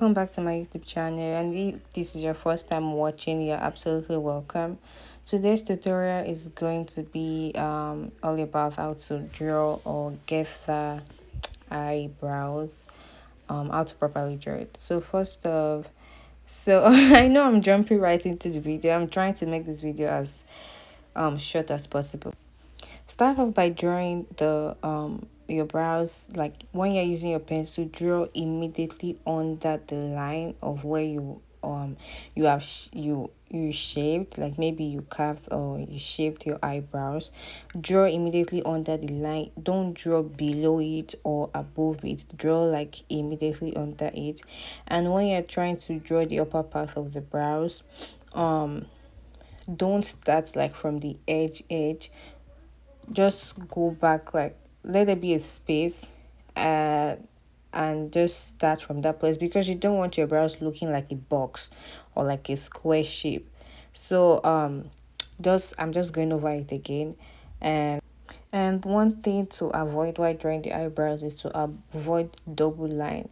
welcome back to my YouTube channel, and if this is your first time watching, you're absolutely welcome. Today's tutorial is going to be all about how to draw or get the eyebrows, how to properly draw it. So first off, I know I'm jumping right into the video. I'm trying to make this video as short as possible. Start off by drawing the your brows. Like when you're using your pencil, draw immediately under the line of where you have you shaped, like maybe you carved or you shaped your eyebrows. Draw immediately under the line. Don't draw below it or above it. Draw like immediately under it. And when you're trying to draw the upper part of the brows, um don't start like from the edge. Just go back, like let there be a space, uh and just start from that place, because you don't want your brows looking like a box or like a square shape. So just I'm just going over it again. And one thing to avoid while drawing the eyebrows is to avoid double line.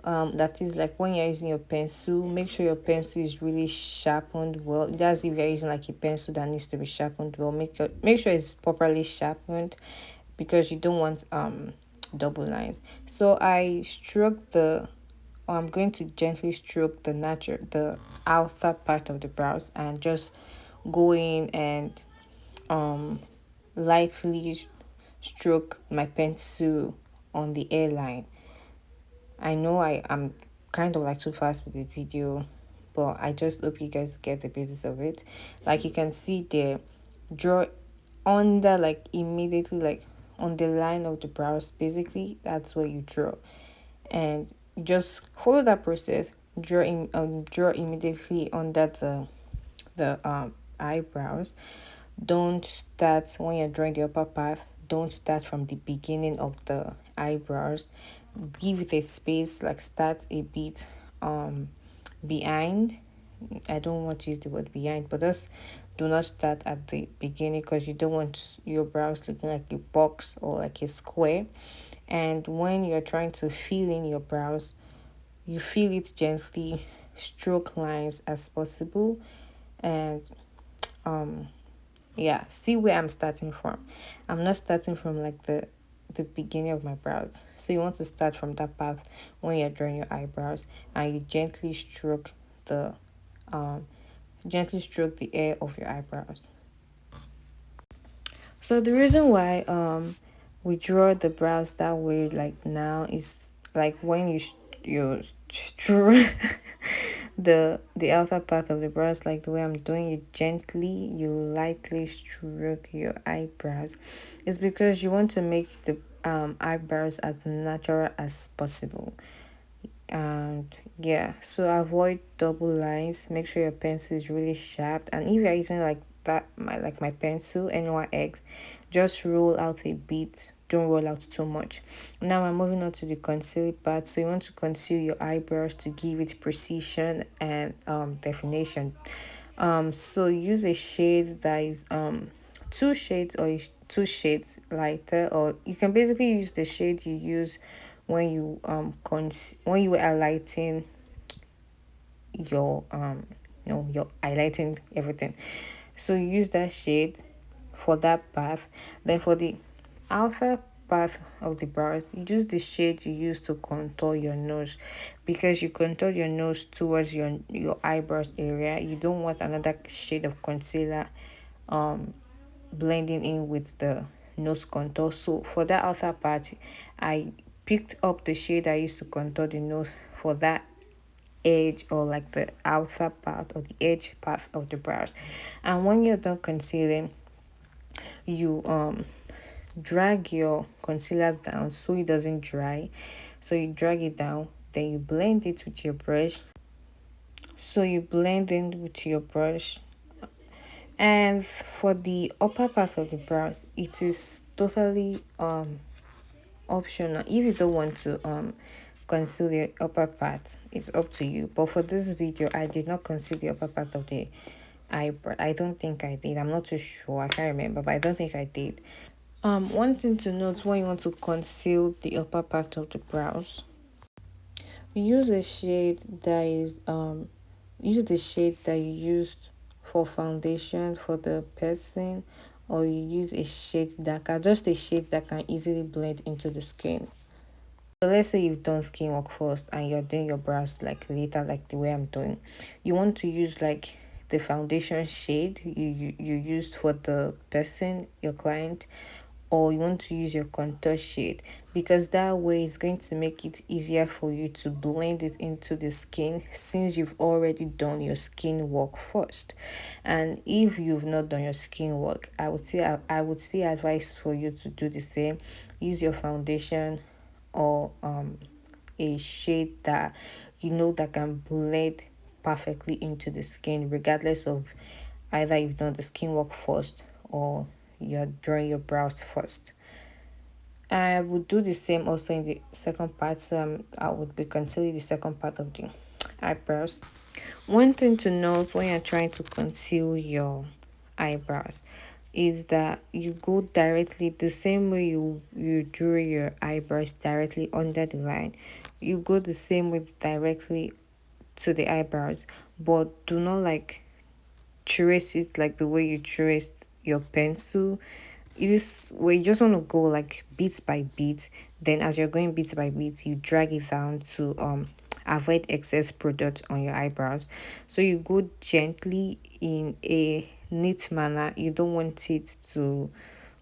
That is, like when you're using your pencil, make sure your pencil is really sharpened well. That's if you're using like a pencil that needs to be sharpened well. Make sure it's properly sharpened, because you don't want double lines. So I'm going to gently stroke the outer part of the brows, and just go in and um lightly stroke my pencil on the airline. I know I am kind of like too fast with the video, but I just hope you guys get the basis of it. Like you can see there, draw under, like immediately, like on the line of the brows. Basically, that's where you draw, and you just follow that process. Draw immediately under the eyebrows. Don't start when you're drawing the upper part. Don't start from the beginning of the eyebrows. Give it a space, like start a bit behind. I don't want to use the word behind, but just do not start at the beginning, because you don't want your brows looking like a box or like a square. And when you're trying to fill in your brows, you fill it gently, stroke lines as possible. And yeah, see where I'm starting from. I'm not starting from like the beginning of my brows. So you want to start from that path when you're drawing your eyebrows, and you um gently stroke the air of your eyebrows. So the reason why we draw the brows that way, like now, is like when you stroke the outer part of the brows, like the way I'm doing it gently, you lightly stroke your eyebrows. It's because you want to make the eyebrows as natural as possible. And yeah, so avoid double lines. Make sure your pencil is really sharp, and if you're using like that, my pencil NYX, just roll out a bit, don't roll out too much. Now I'm moving on to the conceal part. So you want to conceal your eyebrows to give it precision and definition. So use a shade that is two shades lighter, or you can basically use the shade you use when when you were highlighting your you're highlighting everything. So use that shade for that path. Then for the outer part of the brows, you use the shade you use to contour your nose, because you contour your nose towards your eyebrows area. You don't want another shade of concealer blending in with the nose contour. So for that outer part, I picked up the shade I used to contour the nose for that edge, or like the outer part or the edge part of the brows. And when you're done concealing, you drag your concealer down so it doesn't dry. So you drag it down, then you blend it with your brush. So you blend in with your brush. And for the upper part of the brows, it is totally optional. If you don't want to conceal the upper part, it's up to you. But for this video, I did not conceal the upper part of the eyebrow. I don't think I did. I'm not too sure. I can't remember, but I don't think I did. One thing to note when you want to conceal the upper part of the brows, use a shade that is use the shade that you used for foundation for the person, or you use a shade that can just a shade that can easily blend into the skin. So let's say you've done skin work first and you're doing your brows like later, like the way I'm doing. You want to use like the foundation shade you used for the person, your client, or you want to use your contour shade, because that way it's going to make it easier for you to blend it into the skin since you've already done your skin work first. And if you've not done your skin work, I would still advise for you to do the same. Use your foundation or a shade that you know that can blend perfectly into the skin, regardless of either you've done the skin work first or you're drawing your brows first. I would do the same also in the second part. So I would be concealing the second part of the eyebrows. One thing to note when you're trying to conceal your eyebrows is that you go directly the same way you drew your eyebrows directly under the line. You go the same way directly to the eyebrows, but do not like trace it like the way you traced your pencil. It is where you just want to go like bit by bit. Then as you're going bit by bit, you drag it down to avoid excess product on your eyebrows. So you go gently in a neat manner. You don't want it to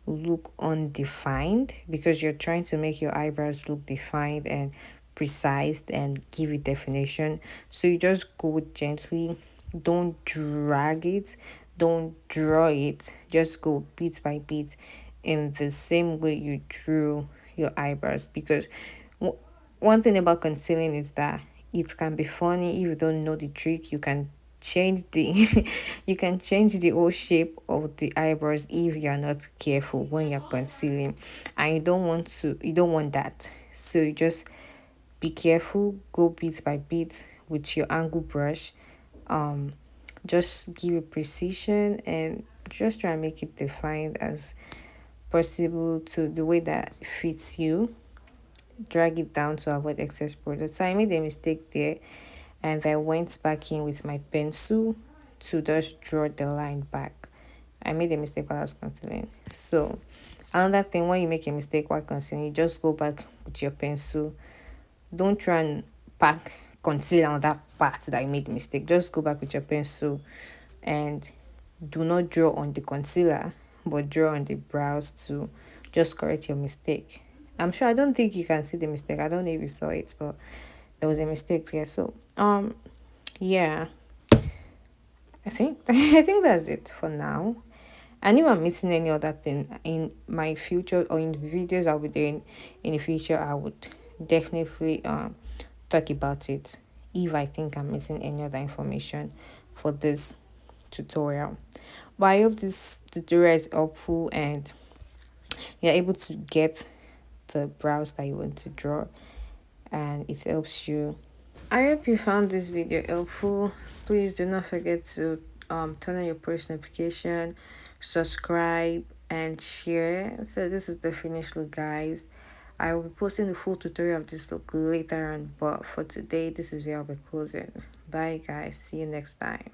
look undefined because you're trying to make your eyebrows look defined and precise and give it definition. So you just go gently, don't drag it, don't draw it, just go bit by bit in the same way you drew your eyebrows. Because one thing about concealing is that it can be funny. If you don't know the trick, you can change the you can change the whole shape of the eyebrows if you're not careful when you're concealing, and you don't want that. So you just be careful, go bit by bit with your angle brush. um just give it precision and just try and make it defined as possible to the way that fits you. Drag it down to avoid excess product. So I made a mistake there, and I went back in with my pencil to just draw the line back. I made a mistake while I was concealing. So another thing, when you make a mistake while concealing, you just go back with your pencil. Don't try and pack concealer on that part that you made the mistake. Just go back with your pencil and do not draw on the concealer, but draw on the brows to just correct your mistake. I don't think you can see the mistake. I don't know if you saw it, but there was a mistake there. So yeah, I think I think that's it for now. And if I'm missing any other thing in my future or in the videos I'll be doing in the future, I would definitely talk about it if I think I'm missing any other information for this tutorial. But I hope this tutorial is helpful and you're able to get the brows that you want to draw, and it helps you. I hope you found this video helpful. Please do not forget to turn on your post notification, subscribe, and share. So this is the finished look, guys. I will be posting the full tutorial of this look later on, but for today, this is where I'll be closing. Bye, guys. See you next time.